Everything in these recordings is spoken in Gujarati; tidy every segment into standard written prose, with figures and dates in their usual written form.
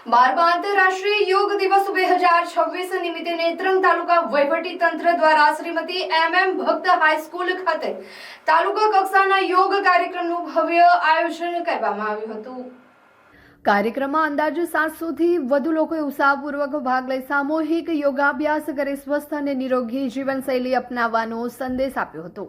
12મા આંતરરાષ્ટ્રીય યોગ દિવસ 2026 નિમિત્તે નેત્રંગ તાલુકા વહીવટી તંત્ર દ્વારા શ્રીમતી MM ભક્ત હાઈસ્કૂલ ખાતે તાલુકા કક્ષાના યોગ કાર્યક્રમનું ભવ્ય આયોજન કરવામાં આવ્યું હતું। કાર્યક્રમમાં અંદાજે 700 થી વધુ લોકોએ ઉત્સાહપૂર્વક ભાગ લઈ સામૂહિક યોગાભ્યાસ કરી સ્વસ્થ અને નિરોગી જીવનશૈલી અપનાવવાનો સંદેશ આપ્યો હતો,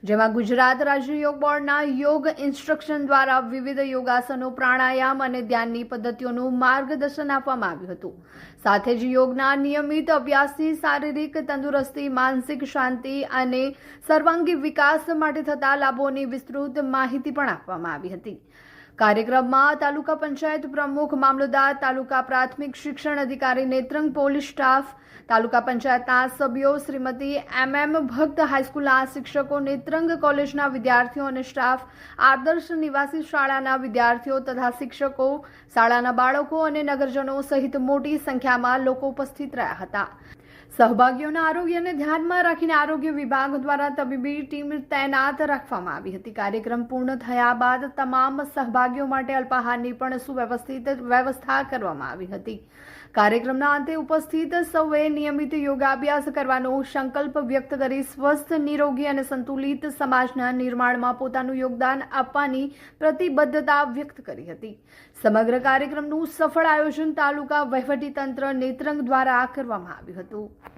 જેમાં ગુજરાત રાજ્ય યોગ બોર્ડના યોગ ઇન્સ્ટ્રક્શન દ્વારા વિવિધ યોગાસનો, પ્રાણાયામ અને ધ્યાનની પદ્ધતિઓનું માર્ગદર્શન આપવામાં આવ્યું હતું। સાથે જ યોગના નિયમિત અભ્યાસથી શારીરિક તંદુરસ્તી, માનસિક શાંતિ અને સર્વાંગી વિકાસ માટે થતા લાભોની વિસ્તૃત માહિતી પણ આપવામાં આવી હતી। કાર્યક્રમમાં તાલુકા પંચાયત પ્રમુખ, મામલતદાર, તાલુકા પ્રાથમિક શિક્ષણ અધિકારી, નેત્રંગ પોલીસ સ્ટાફ, તાલુકા પંચાયતના સભ્યો, શ્રીમતી MM ભક્ત હાઈસ્કૂલના શિક્ષકો, નેત્રંગ કોલેજના વિદ્યાર્થીઓ અને સ્ટાફ, આદર્શ નિવાસી શાળાના વિદ્યાર્થીઓ તથા શિક્ષકો, શાળાના બાળકો અને નગરજનો સહિત મોટી સંખ્યામાં લોકો ઉપસ્થિત રહ્યા હતા। સહભાગીઓના આરોગ્યને ધ્યાનમાં રાખીને આરોગ્ય વિભાગ દ્વારા તબીબી ટીમ તૈનાત રાખવામાં આવી હતી। કાર્યક્રમ પૂર્ણ થયા બાદ તમામ સહભાગીઓ માટે અલ્પાહારની પણ સુવ્યવસ્થિત વ્યવસ્થા કરવામાં આવી હતી। કાર્યક્રમના અંતે ઉપસ્થિત સૌએ નિયમિત યોગાભ્યાસ કરવાનો સંકલ્પ વ્યક્ત કરી સ્વસ્થ, નિરોગી અને સંતુલિત સમાજના નિર્માણમાં પોતાનું યોગદાન આપવાની પ્રતિબદ્ધતા વ્યક્ત કરી હતી। સમગ્ર કાર્યક્રમનું સફળ આયોજન તાલુકા વહીવટીતંત્ર નેત્રંગ દ્વારા કરવામાં આવ્યું હતું।